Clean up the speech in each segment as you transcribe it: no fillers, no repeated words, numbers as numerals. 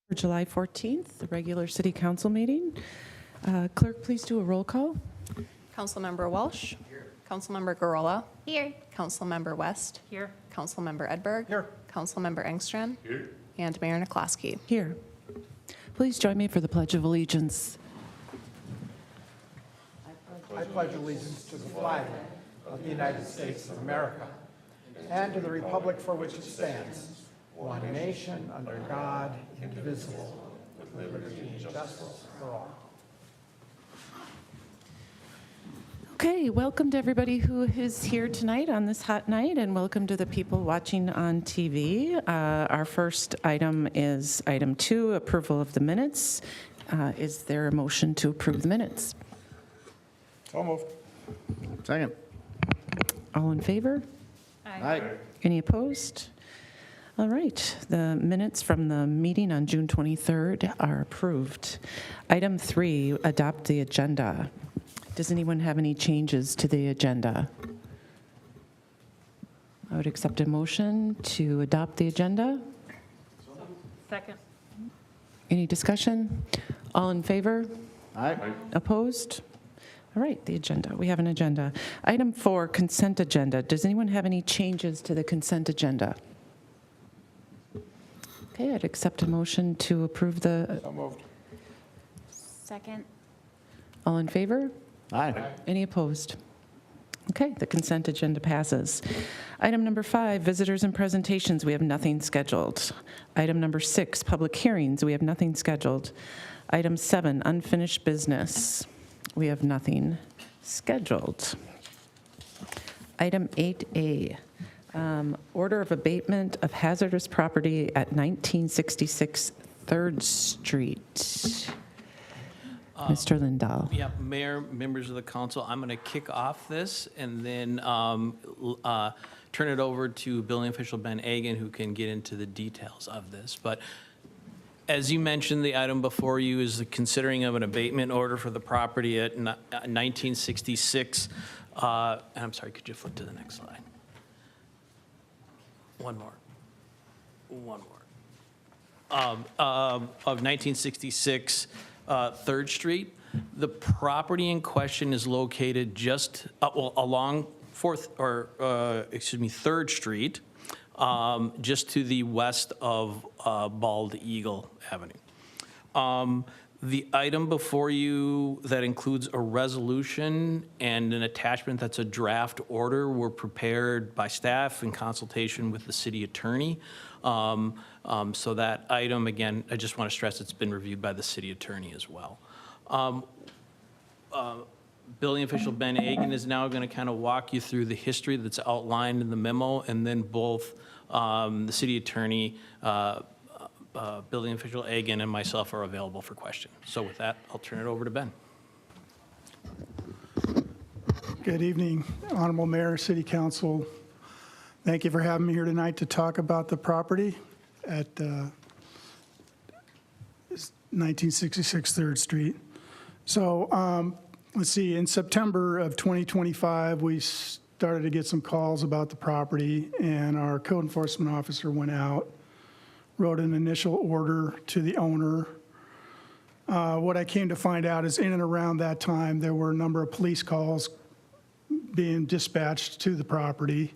For July 14th, the regular city council meeting. Clerk, please do a roll call. Councilmember Walsh. Here. Councilmember Garola. Here. Councilmember West. Here. Councilmember Edberg. Here. Councilmember Engstrand. Here. And Mayor Nakloski. Here. Please join me for the Pledge of Allegiance. I pledge allegiance to the flag of the United States of America and to the republic for which it stands, one nation, under God, indivisible, with liberty and justice for all. Okay, welcome to everybody who is here tonight on this hot night, and welcome to the people watching on TV. Our first item is item 2, approval of the minutes. Is there a motion to approve the minutes? So moved. Second. All in favor? Aye. Any opposed? All right, the minutes from the meeting on June 23rd are approved. Item 3, adopt the agenda. Does anyone have any changes to the agenda? I would accept a motion to adopt the agenda. Second. Any discussion? All in favor? Aye. Opposed? All right, the agenda. We have an agenda. Item 4, consent agenda. Does anyone have any changes to the consent agenda? Okay, I'd accept a motion to approve the. So moved. Second. All in favor? Aye. Any opposed? Okay, the consent agenda passes. Item number 5, visitors and presentations. We have nothing scheduled. Item number 6, public hearings. We have nothing scheduled. Item 7, unfinished business. We have nothing scheduled. Item 8A, order of abatement of hazardous property at 1966 3rd Street. Mr. Lindahl. Yeah, Mayor, members of the council, I'm going to kick off this and then turn it over to building official Ben Agan, who can get into the details of this. But as you mentioned, the item before you is the considering of an abatement order for the property at 1966. And I'm sorry, could you flip to the next slide? One more. Of 1966 3rd Street. The property in question is located just along 3rd Street, just to the west of Bald Eagle Avenue. The item before you that includes a resolution and an attachment that's a draft order were prepared by staff in consultation with the city attorney. So that item, again, I just want to stress it's been reviewed by the city attorney as well. Building official Ben Agan is now going to kind of walk you through the history that's outlined in the memo, and then both the city attorney, building official Agan, and myself are available for questions. So with that, I'll turn it over to Ben. Good evening, Honorable Mayor, City Council. Thank you for having me here tonight to talk about the property at 1966 3rd Street. So let's see, in September of 2025, we started to get some calls about the property, and our code enforcement officer went out, wrote an initial order to the owner. What I came to find out is in and around that time, there were a number of police calls being dispatched to the property.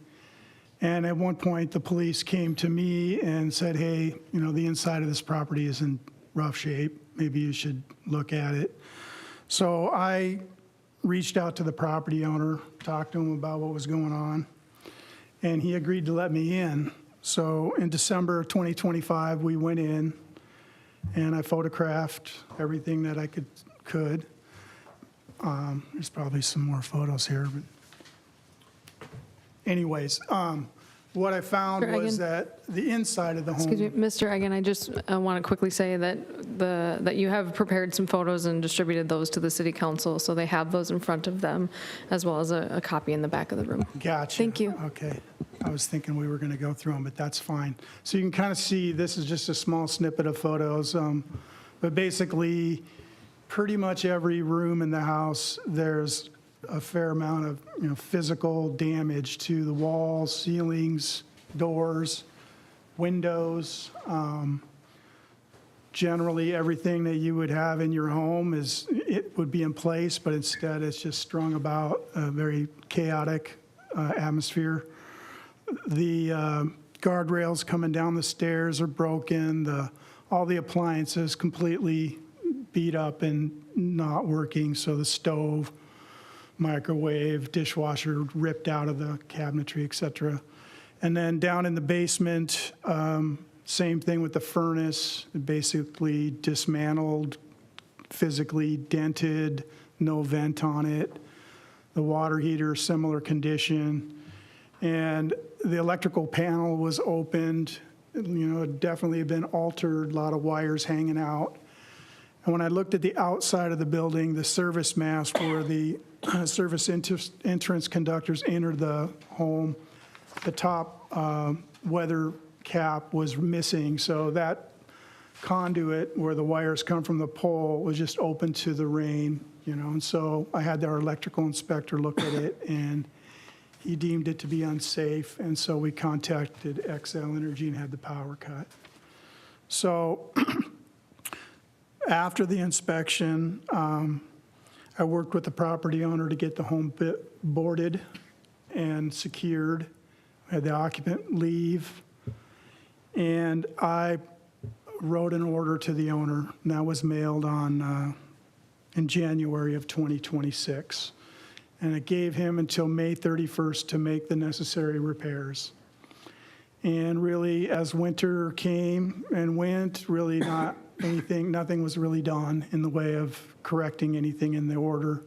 And at one point, the police came to me and said, hey, the inside of this property is in rough shape. Maybe you should look at it. So I reached out to the property owner, talked to him about what was going on, and he agreed to let me in. So in December of 2025, we went in, and I photographed everything that I could. There's probably some more photos here, but anyways, what I found was that the inside of the home. Excuse me, Mr. Egan, I just want to quickly say that you have prepared some photos and distributed those to the city council, so they have those in front of them, as well as a copy in the back of the room. Gotcha. Thank you. Okay. I was thinking we were going to go through them, but that's fine. So you can kind of see, this is just a small snippet of photos, but basically, pretty much every room in the house, there's a fair amount of physical damage to the walls, ceilings, doors, windows. generally everything that you would have in your home it would be in place, but instead it's just strung about a very chaotic atmosphere. The guardrails coming down the stairs are broken. All the appliances completely beat up and not working. So the stove, microwave, dishwasher ripped out of the cabinetry, et cetera. And then down in the basement, same thing with the furnace, basically dismantled, physically dented, no vent on it. The water heater, similar condition. And the electrical panel was opened, it definitely had been altered, a lot of wires hanging out. And when I looked at the outside of the building, the service mast where the service entrance conductors enter the home, the top weather cap was missing. So that conduit where the wires come from the pole was just open to the rain, and so I had our electrical inspector look at it, and he deemed it to be unsafe, and so we contacted XL Energy and had the power cut. So after the inspection, I worked with the property owner to get the home boarded and secured. We had the occupant leave, and I wrote an order to the owner, and that was mailed on in January of 2026. And it gave him until May 31st to make the necessary repairs. And really, as winter came and went, really nothing was really done in the way of correcting anything in the order.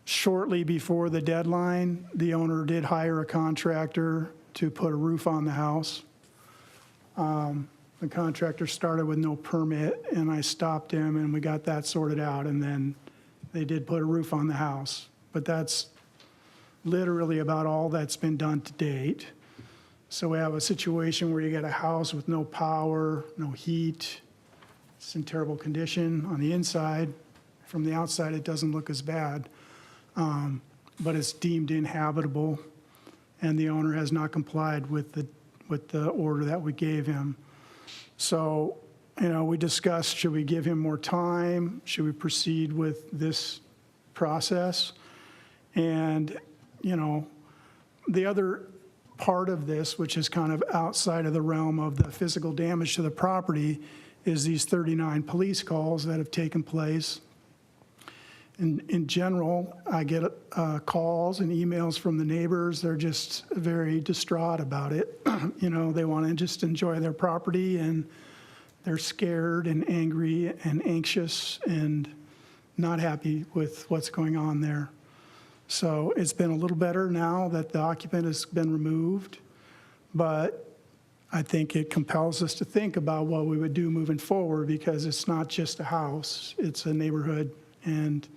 Shortly before the deadline, the owner did hire a contractor to put a roof on the house. The contractor started with no permit, and I stopped him, and we got that sorted out, and then they did put a roof on the house. But that's literally about all that's been done to date. So we have a situation where you got a house with no power, no heat. It's in terrible condition on the inside. From the outside, it doesn't look as bad, but it's deemed inhabitable, and the owner has not complied with the order that we gave him. So, we discussed, should we give him more time? Should we proceed with this process? And, the other part of this, which is kind of outside of the realm of the physical damage to the property, is these 39 police calls that have taken place. In general, I get calls and emails from the neighbors. They're just very distraught about it. They want to just enjoy their property, and they're scared and angry and anxious and not happy with what's going on there. So it's been a little better now that the occupant has been removed, but I think it compels us to think about what we would do moving forward, because it's not just a house, it's a neighborhood. And,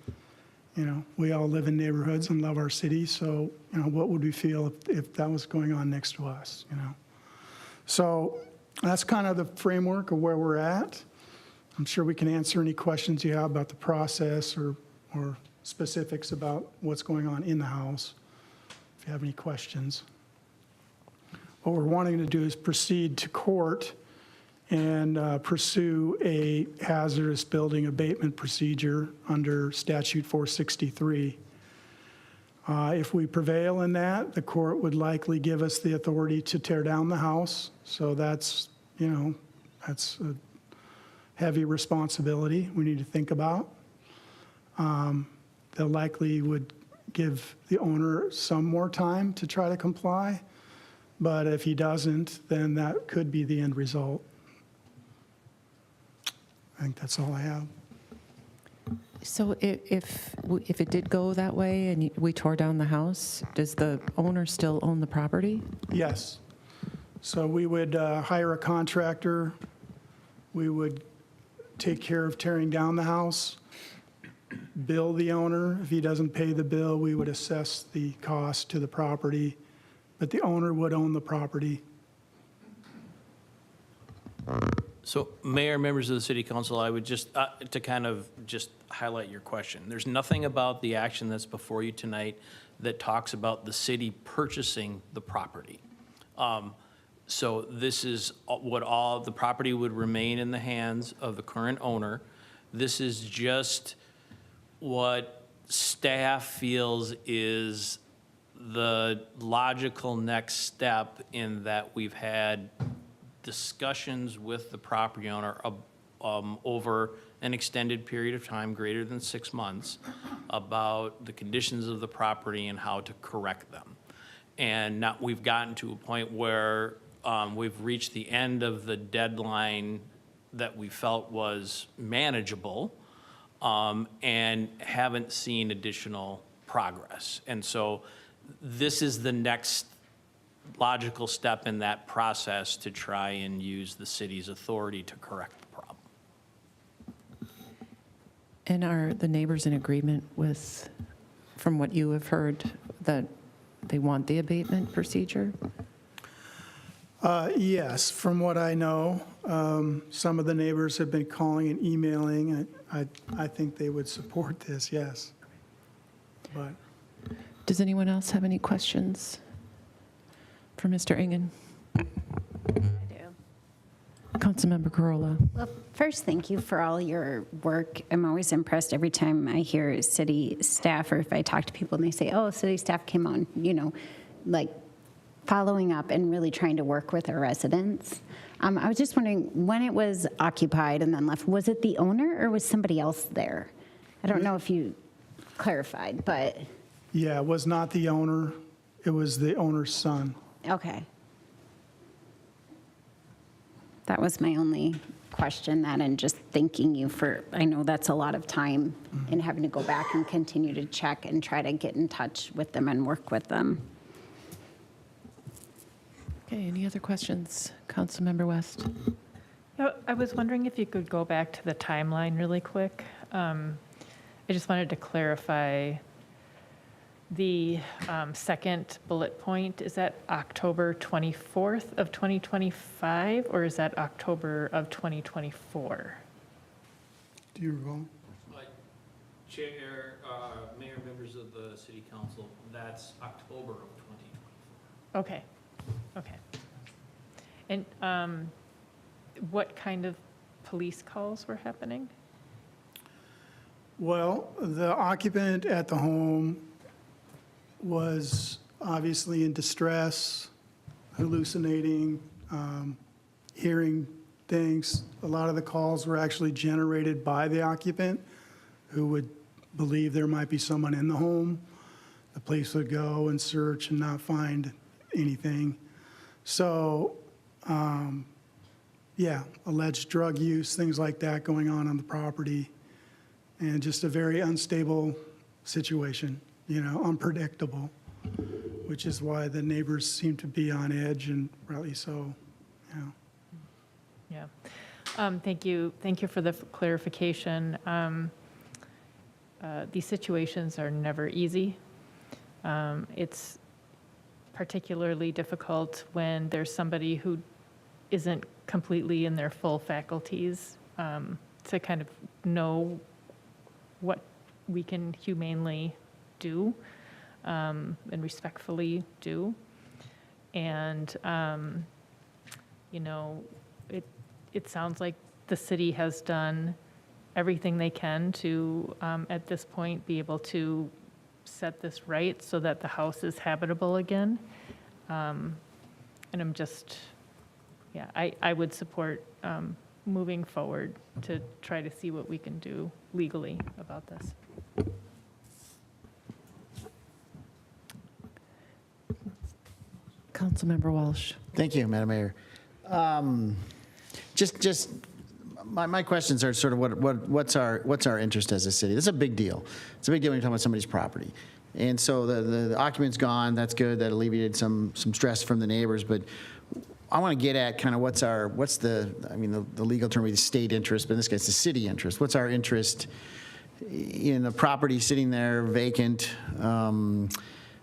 we all live in neighborhoods and love our city. So, what would we feel if that was going on next to us, So that's kind of the framework of where we're at. I'm sure we can answer any questions you have about the process or specifics about what's going on in the house, if you have any questions. What we're wanting to do is proceed to court and pursue a hazardous building abatement procedure under Statute 463. If we prevail in that, the court would likely give us the authority to tear down the house. So that's a heavy responsibility we need to think about. They likely would give the owner some more time to try to comply, but if he doesn't, then that could be the end result. I think that's all I have. So if it did go that way and we tore down the house, does the owner still own the property? Yes. So we would hire a contractor. We would take care of tearing down the house, bill the owner. If he doesn't pay the bill, we would assess the cost to the property, but the owner would own the property. So, Mayor, members of the City Council, I would just, to kind of just highlight your question, there's nothing about the action that's before you tonight that talks about the city purchasing the property. So this is what all, the property would remain in the hands of the current owner. This is just what staff feels is the logical next step, in that we've had discussions with the property owner over an extended period of time, greater than 6 months, about the conditions of the property and how to correct them. And now we've gotten to a point where we've reached the end of the deadline that we felt was manageable, and haven't seen additional progress. And so this is the next logical step in that process, to try and use the city's authority to correct the problem. And are the neighbors in agreement with, from what you have heard, that they want the abatement procedure? Yes, from what I know, some of the neighbors have been calling and emailing. I think they would support this, yes. But Does anyone else have any questions for Mr. Ingen? I do. Councilmember Carolla. Well, first, thank you for all your work. I'm always impressed every time I hear city staff, or if I talk to people and they say, oh, city staff came on, like following up and really trying to work with our residents. I was just wondering, when it was occupied and then left, was it the owner or was somebody else there? I don't know if you clarified, but, yeah, it was not the owner. It was the owner's son. okay. That was my only question, that, and just thanking you for, I know that's a lot of time and having to go back and continue to check and try to get in touch with them and work with them. Okay, any other questions? Councilmember West. Yeah, I was wondering if you could go back to the timeline really quick. I just wanted to clarify the second bullet point. Is that October 24th of 2025, or is that October of 2024? Do you recall? Chair, Mayor, members of the city council, that's October of 2024. Okay, okay. And what kind of police calls were happening? Well, the occupant at the home was obviously in distress, hallucinating, hearing things. A lot of the calls were actually generated by the occupant, who would believe there might be someone in the home. The police would go and search and not find anything. So, yeah, alleged drug use, things like that going on the property, and just a very unstable situation, unpredictable, which is why the neighbors seem to be on edge, and rightly so, Yeah. Thank you. Thank you for the clarification. These situations are never easy. It's particularly difficult when there's somebody who isn't completely in their full faculties, to kind of know what we can humanely do and respectfully do. And, it sounds like the city has done everything they can to, at this point, be able to set this right so that the house is habitable again. And I'm just, I would support moving forward to try to see what we can do legally about this. Councilmember Walsh. Thank you, Madam Mayor. Just my questions are sort of what's our interest as a city? This is a big deal. It's a big deal when you're talking about somebody's property. And so the occupant's gone. That's good. That alleviated some stress from the neighbors. But I want to get at kind of what's the legal term would be the state interest, but in this case, the city interest. What's our interest in the property sitting there vacant?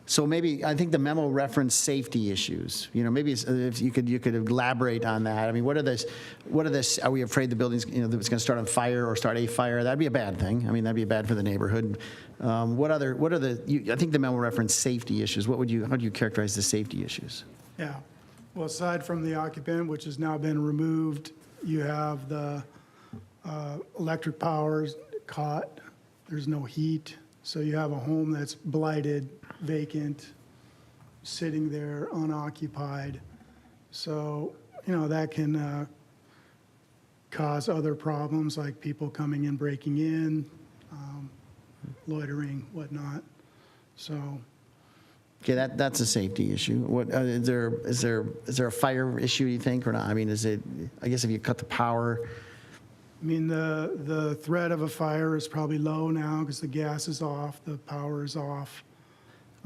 So maybe, I think the memo referenced safety issues. Maybe if you could elaborate on that. I mean, are we afraid the building's, that it's going to start on fire or start a fire? That'd be a bad thing. I mean, that'd be bad for the neighborhood. I think the memo referenced safety issues. How do you characterize the safety issues? Yeah. Well, aside from the occupant, which has now been removed, you have the electric power's caught. There's no heat. So you have a home that's blighted, vacant, sitting there unoccupied. So, that can cause other problems like people coming in, breaking in, loitering, whatnot. So, Okay, that's a safety issue. What, is there a fire issue, you think, or not? I mean, I guess if you cut the power, I mean, the threat of a fire is probably low now because the gas is off, the power is off.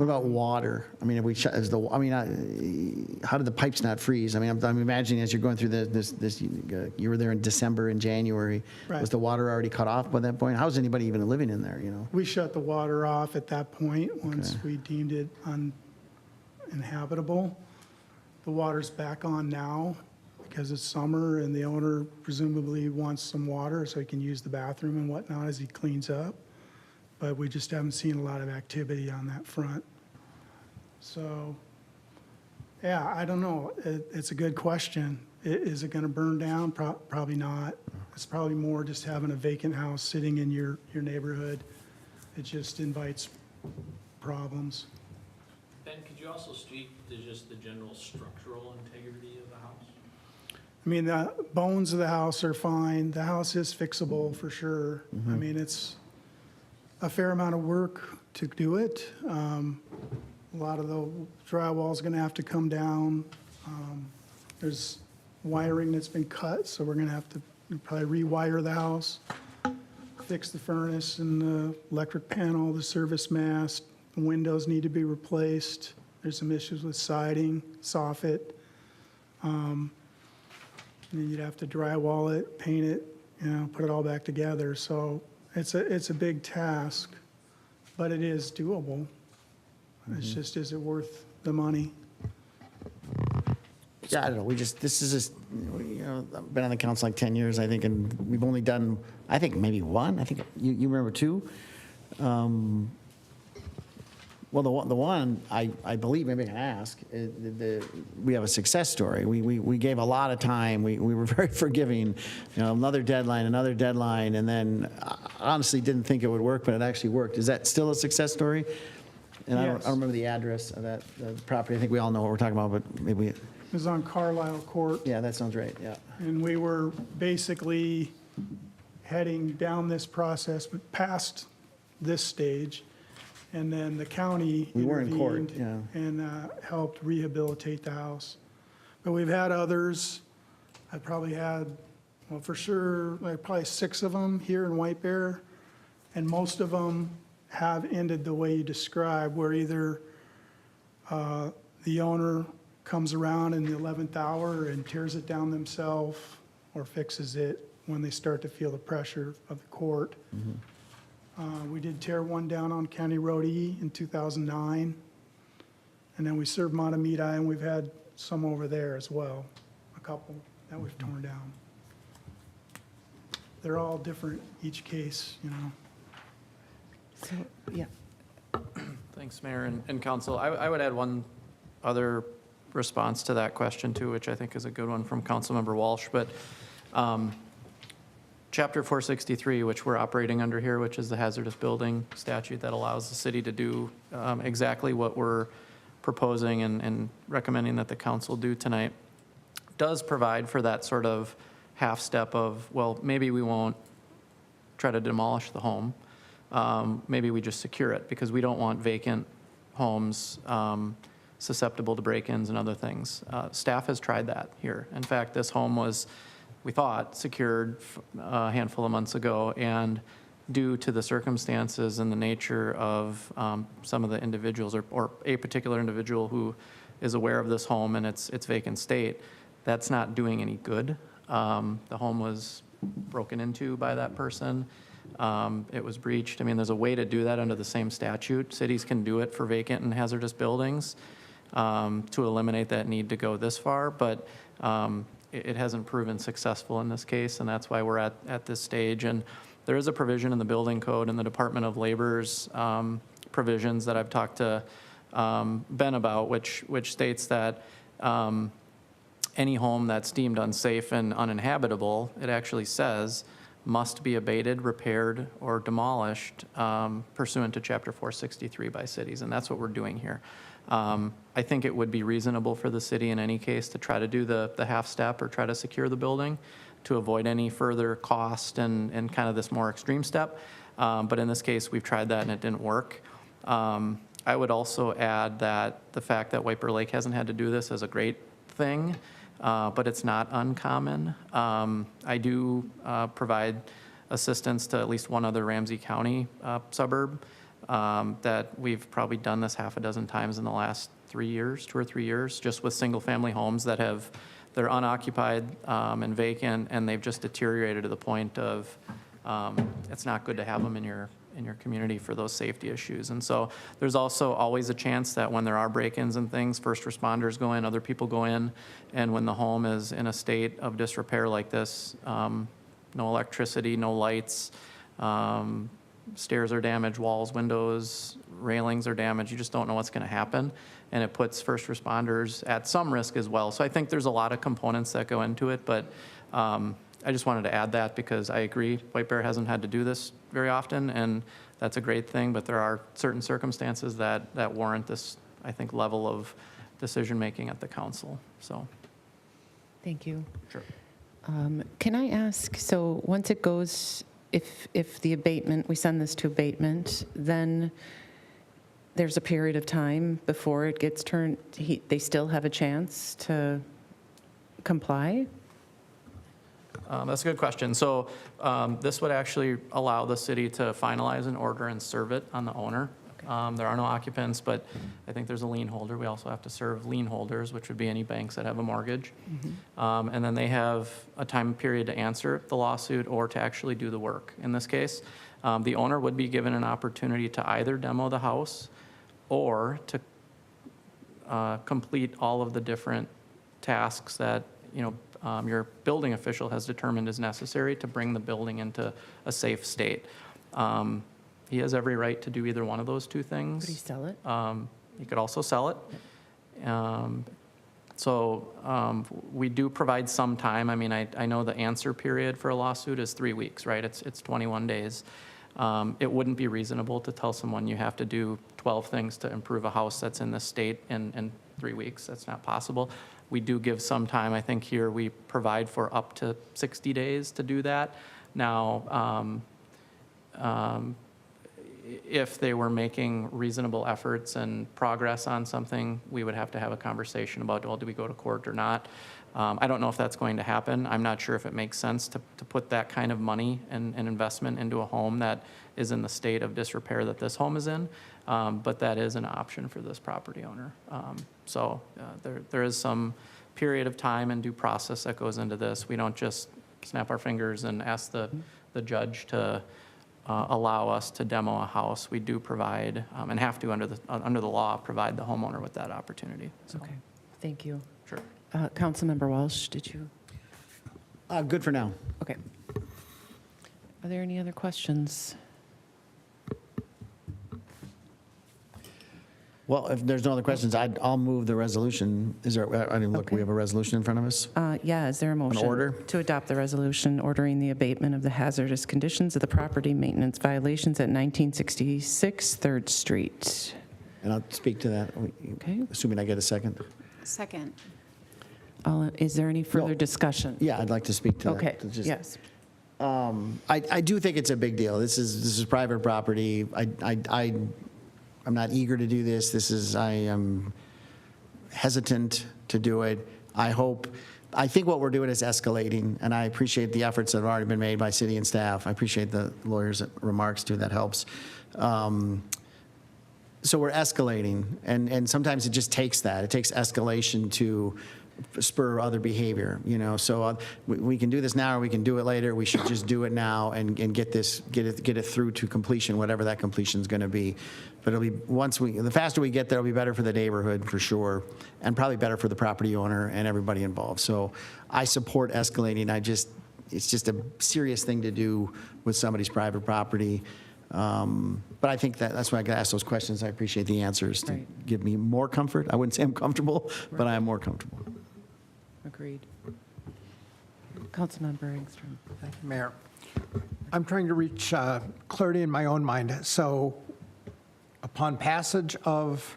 what about water? I mean, if we shut, how did the pipes not freeze? I mean, I'm imagining as you're going through this, you were there in December and January. Right. Was the water already cut off by that point? How's anybody even living in there, We shut the water off at that point once we deemed it uninhabitable. The water's back on now because it's summer and the owner presumably wants some water so he can use the bathroom and whatnot as he cleans up. But we just haven't seen a lot of activity on that front. So, yeah, I don't know. It's a good question. Is it going to burn down? Probably not. It's probably more just having a vacant house sitting in your neighborhood. It just invites problems. Ben, could you also speak to just the general structural integrity of the house? I mean, the bones of the house are fine. The house is fixable for sure. I mean, it's a fair amount of work to do it. A lot of the drywall is going to have to come down. There's wiring that's been cut, so we're going to have to probably rewire the house, fix the furnace and the electric panel, the service mast. The windows need to be replaced. There's some issues with siding, soffit. And then you'd have to drywall it, paint it, put it all back together. So it's a big task, but it is doable. It's just, is it worth the money? Yeah, I don't know. This is just, I've been on the council like 10 years, I think, and we've only done, I think, maybe one. I think you remember two. Well, the one I believe, maybe I can ask, we have a success story. We gave a lot of time. We were very forgiving. Another deadline, and then I honestly didn't think it would work, but it actually worked. Is that still a success story? And I Yes. don't remember the address of that property. I think we all know what we're talking about, but maybe, It was on Carlisle Court. yeah, that sounds right, yeah. And we were basically heading down this process, but past this stage. And then the county We were in court, intervened and helped rehabilitate the house. But we've had others. I probably had, well, for sure, like probably 6 of them here in White Bear. And most of them have ended the way you described, where either the owner comes around in the 11th hour and tears it down themselves or fixes it when they start to feel the pressure of the court. We did tear one down on County Road E in 2009. And then we served Matamidi, and we've had some over there as well, a couple that we've torn down. They're all different, each case, So, yeah. Thanks, Mayor and Council. I would add one other response to that question too, which I think is a good one from Councilmember Walsh. But Chapter 463, which we're operating under here, which is the hazardous building statute that allows the city to do exactly what we're proposing and recommending that the council do tonight, does provide for that sort of half step of, well, maybe we won't try to demolish the home. Maybe we just secure it because we don't want vacant homes susceptible to break-ins and other things. Staff has tried that here. In fact, this home was, we thought, secured a handful of months ago, and due to the circumstances and the nature of some of the individuals or a particular individual who is aware of this home and its vacant state, that's not doing any good. The home was broken into by that person. It was breached. I mean, there's a way to do that under the same statute. Cities can do it for vacant and hazardous buildings to eliminate that need to go this far, but it hasn't proven successful in this case, and that's why we're at this stage. And there is a provision in the building code and the Department of Labor's provisions that I've talked to Ben about, which states that any home that's deemed unsafe and uninhabitable, it actually says, must be abated, repaired, or demolished pursuant to Chapter 463 by cities, and that's what we're doing here. I think it would be reasonable for the city in any case to try to do the half step or try to secure the building to avoid any further cost and kind of this more extreme step. But in this case, we've tried that and it didn't work. I would also add that the fact that White Bear Lake hasn't had to do this is a great thing, but it's not uncommon. I do provide assistance to at least one other Ramsey County suburb that we've probably done this half a dozen times in the last 3 years, 2 or 3 years, just with single-family homes that they're unoccupied and vacant, and they've just deteriorated to the point of it's not good to have them in your community for those safety issues. And so there's also always a chance that when there are break-ins and things, first responders go in, other people go in, and when the home is in a state of disrepair like this, no electricity, no lights, stairs are damaged, walls, windows, railings are damaged, you just don't know what's going to happen, and it puts first responders at some risk as well. So I think there's a lot of components that go into it, but I just wanted to add that because I agree, White Bear hasn't had to do this very often, and that's a great thing, but there are certain circumstances that warrant this, I think, level of decision-making at the council, so. Thank you. Sure. Can I ask, so once it goes, if the abatement, we send this to abatement, then there's a period of time before it gets turned, they still have a chance to comply? That's a good question. So this would actually allow the city to finalize an order and serve it on the owner. There are no occupants, but I think there's a lien holder. We also have to serve lien holders, which would be any banks that have a mortgage. And then they have a time period to answer the lawsuit or to actually do the work. In this case, the owner would be given an opportunity to either demo the house or to complete all of the different tasks that, your building official has determined is necessary to bring the building into a safe state. He has every right to do either one of those two things. Could he sell it? He could also sell it. So we do provide some time. I mean, I know the answer period for a lawsuit is 3 weeks, right? It's 21 days. It wouldn't be reasonable to tell someone you have to do 12 things to improve a house that's in this state in 3 weeks. That's not possible. We do give some time. I think here we provide for up to 60 days to do that. Now, if they were making reasonable efforts and progress on something, we would have to have a conversation about, well, do we go to court or not? I don't know if that's going to happen. I'm not sure if it makes sense to put that kind of money and investment into a home that is in the state of disrepair that this home is in, but that is an option for this property owner. So there is some period of time and due process that goes into this. We don't just snap our fingers and ask the judge to allow us to demo a house. We do provide, and have to under the law, provide the homeowner with that opportunity. So, Okay, thank you. sure. Councilmember Walsh, did you? Good for now. Okay. Are there any other questions? Well, if there's no other questions, I'll move the resolution. Is there, I didn't look, we have a resolution in front of us? Yeah, is there a motion? order? To adopt the resolution ordering the abatement of the hazardous conditions of the property maintenance violations at 1966 3rd Street. And I'll speak to that, Okay. assuming I get a second. Second. Is there any further No. discussion? Yeah, I'd like to speak to that. Okay, To just- yes. I do think it's a big deal. This is private property. I'm not eager to do this. I am hesitant to do it. I think what we're doing is escalating, and I appreciate the efforts that have already been made by city and staff. I appreciate the lawyers' remarks too, that helps. So we're escalating, and sometimes it just takes that. It takes escalation to spur other behavior, so we can do this now or we can do it later. We should just do it now and get it through to completion, whatever that completion is going to be. But it'll be, the faster we get there, it'll be better for the neighborhood for sure, and probably better for the property owner and everybody involved. So I support escalating. It's just a serious thing to do with somebody's private property. But I think that's why I got asked those questions. I appreciate the answers to Right. give me more comfort. I wouldn't say I'm comfortable, but I am more comfortable. Agreed. Councilmember Engstrom. Thank you, Mayor. I'm trying to reach clarity in my own mind. So upon passage of,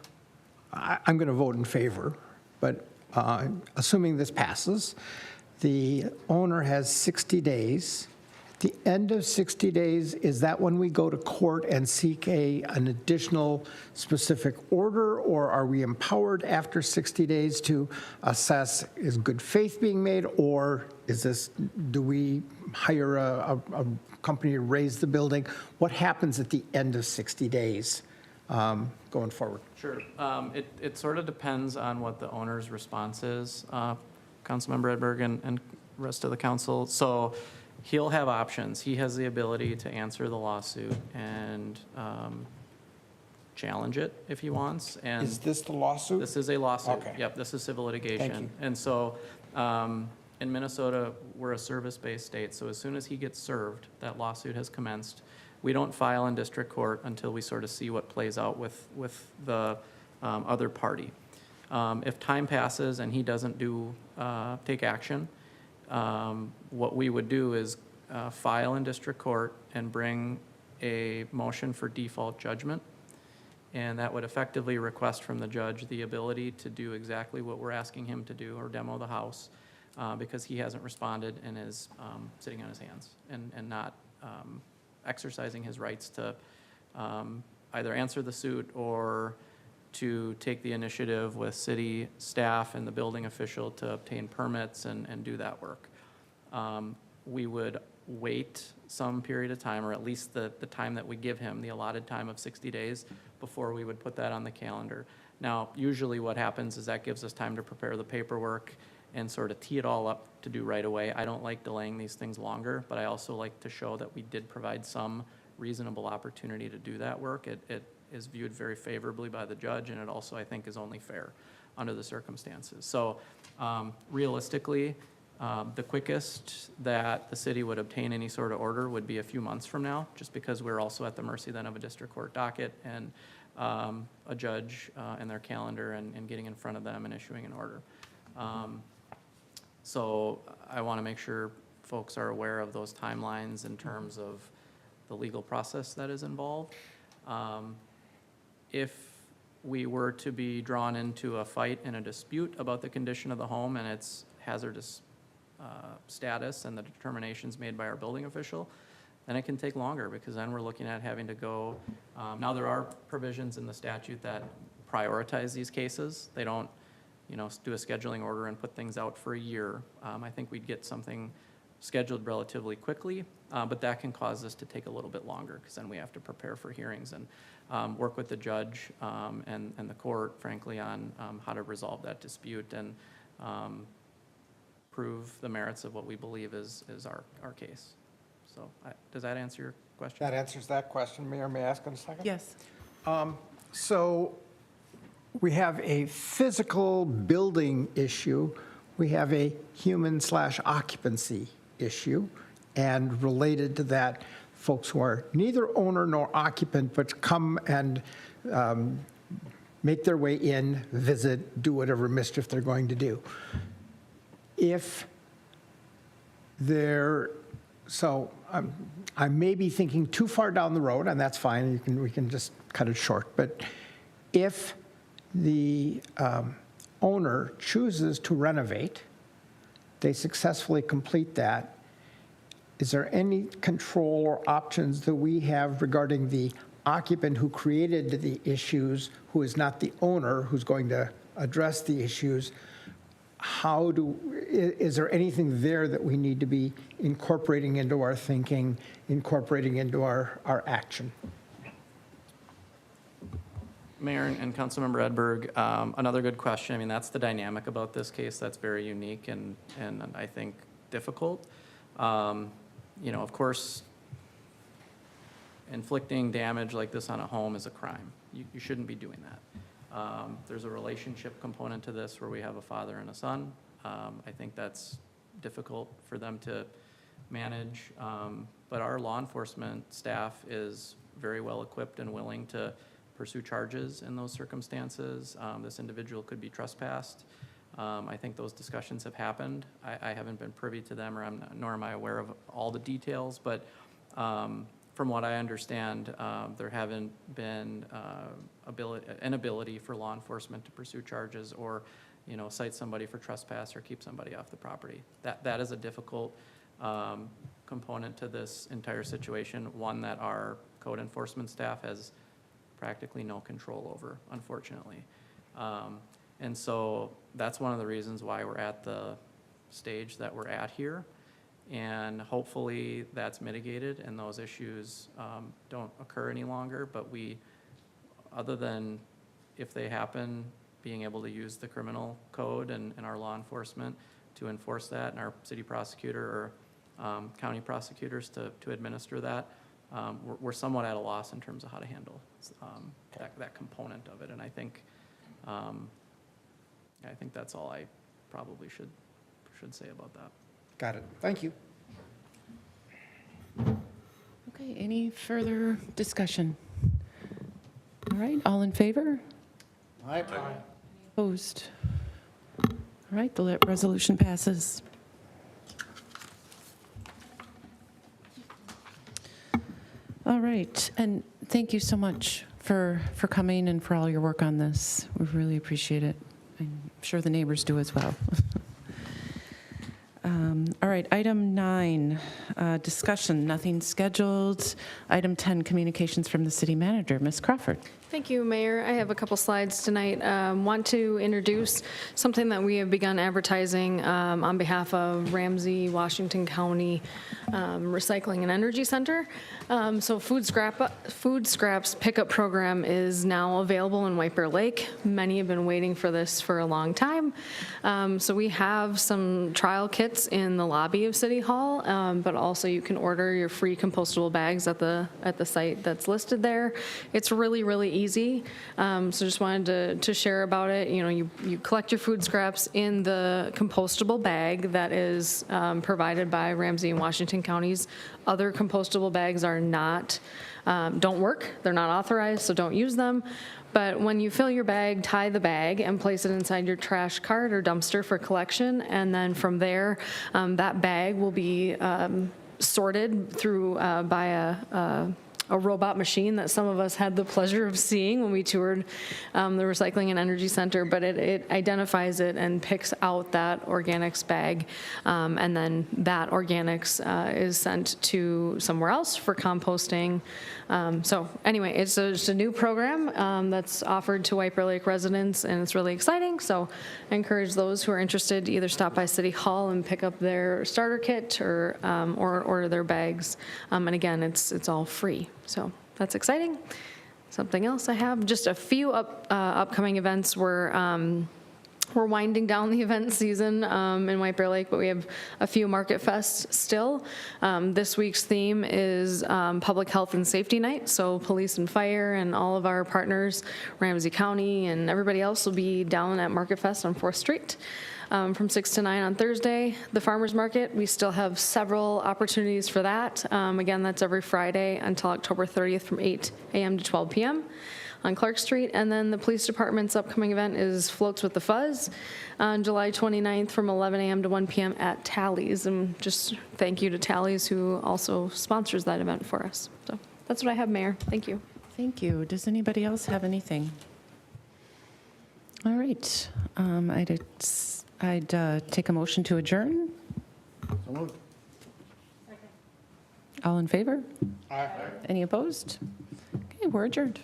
I'm going to vote in favor, but assuming this passes, the owner has 60 days. At the end of 60 days, is that when we go to court and seek an additional specific order, or are we empowered after 60 days to assess, is good faith being made, or do we hire a company to raise the building? What happens at the end of 60 days going forward? Sure. It sort of depends on what the owner's response is, Councilmember Edberg and rest of the council. So he'll have options. He has the ability to answer the lawsuit and challenge it if he wants. And Is this the lawsuit? this is a lawsuit. Okay. Yep, this is civil litigation. Thank you. And so in Minnesota, we're a service-based state. So as soon as he gets served, that lawsuit has commenced. We don't file in district court until we sort of see what plays out with the other party. If time passes and he doesn't take action, what we would do is file in district court and bring a motion for default judgment. And that would effectively request from the judge the ability to do exactly what we're asking him to do, or demo the house, because he hasn't responded and is sitting on his hands and not exercising his rights to either answer the suit or to take the initiative with city staff and the building official to obtain permits and do that work. We would wait some period of time, or at least the time that we give him, the allotted time of 60 days, before we would put that on the calendar. Now, usually what happens is that gives us time to prepare the paperwork and sort of tee it all up to do right away. I don't like delaying these things longer, but I also like to show that we did provide some reasonable opportunity to do that work. It is viewed very favorably by the judge, and it also, I think, is only fair under the circumstances. So realistically, the quickest that the city would obtain any sort of order would be a few months from now, just because we're also at the mercy then of a district court docket and a judge and their calendar and getting in front of them and issuing an order. So I want to make sure folks are aware of those timelines in terms of the legal process that is involved. If we were to be drawn into a fight and a dispute about the condition of the home and its hazardous status and the determinations made by our building official, then it can take longer, because then we're looking at having to go. Now, there are provisions in the statute that prioritize these cases. They don't do a scheduling order and put things out for a year. I think we'd get something scheduled relatively quickly, but that can cause this to take a little bit longer, because then we have to prepare for hearings and work with the judge and the court, frankly, on how to resolve that dispute and prove the merits of what we believe is our case. So does that answer your question? That answers that question. Mayor, may I ask in a second? Yes. So we have a physical building issue. We have a human/occupancy issue. And related to that, folks who are neither owner nor occupant, but come and make their way in, visit, do whatever mischief they're going to do. I may be thinking too far down the road, and that's fine. We can just cut it short. But if the owner chooses to renovate, they successfully complete that, is there any control or options that we have regarding the occupant who created the issues, who is not the owner, who's going to address the issues? Is there anything there that we need to be incorporating into our thinking, incorporating into our action? Mayor and Councilmember Edberg, another good question. I mean, that's the dynamic about this case that's very unique and I think difficult. Of course, inflicting damage like this on a home is a crime. You shouldn't be doing that. There's a relationship component to this where we have a father and a son. I think that's difficult for them to manage, but our law enforcement staff is very well equipped and willing to pursue charges in those circumstances. This individual could be trespassed. I think those discussions have happened. I haven't been privy to them, nor am I aware of all the details, but from what I understand, there haven't been an ability for law enforcement to pursue charges or, cite somebody for trespass or keep somebody off the property. That is a difficult component to this entire situation, one that our code enforcement staff has practically no control over, unfortunately. And so that's one of the reasons why we're at the stage that we're at here. And hopefully that's mitigated and those issues don't occur any longer. But other than if they happen, being able to use the criminal code and our law enforcement to enforce that, and our city prosecutor or county prosecutors to administer that, we're somewhat at a loss in terms of how to handle that component of it. And I think that's all I probably should say about that. Got it. Thank you. Okay, any further discussion? All right, all in favor? Aye. Opposed? All right, the resolution passes. All right, and thank you so much for coming and for all your work on this. We really appreciate it. I'm sure the neighbors do as well. All right, item 9, discussion, nothing scheduled. Item 10, communications from the city manager. Ms. Crawford. Thank you, Mayor. I have a couple slides tonight. Want to introduce something that we have begun advertising on behalf of Ramsey, Washington County Recycling and Energy Center. So food scraps pickup program is now available in White Bear Lake. Many have been waiting for this for a long time. So we have some trial kits in the lobby of City Hall, but also you can order your free compostable bags at the site that's listed there. It's really, really easy. So just wanted to share about it. You collect your food scraps in the compostable bag that is provided by Ramsey and Washington counties. Other compostable bags are not, don't work. They're not authorized, so don't use them. But when you fill your bag, tie the bag and place it inside your trash cart or dumpster for collection. And then from there, that bag will be sorted through by a robot machine that some of us had the pleasure of seeing when we toured the Recycling and Energy Center, but it identifies it and picks out that organics bag, and then that organics is sent to somewhere else for composting. So anyway, it's a new program that's offered to White Bear Lake residents, and it's really exciting. So I encourage those who are interested to either stop by City Hall and pick up their starter kit or order their bags. And again, it's all free. So that's exciting. Something else I have, just a few upcoming events. We're winding down the event season in White Bear Lake, but we have a few Market Fests still. This week's theme is Public Health and Safety Night, so police and fire and all of our partners, Ramsey County and everybody else will be down at Market Fest on 4th Street. From 6 to 9 on Thursday. The farmers market, we still have several opportunities for that. Again, that's every Friday until October 30th from 8 a.m. to 12 p.m. on Clark Street. And then the police department's upcoming event is Floats with the Fuzz on July 29th from 11 a.m. to 1 p.m. at Tally's. And just thank you to Tally's, who also sponsors that event for us. So that's what I have, Mayor. Thank you. Thank you. Does anybody else have anything? All right. I'd take a motion to adjourn. So moved. All in favor? Aye. Any opposed? Okay, we're adjourned.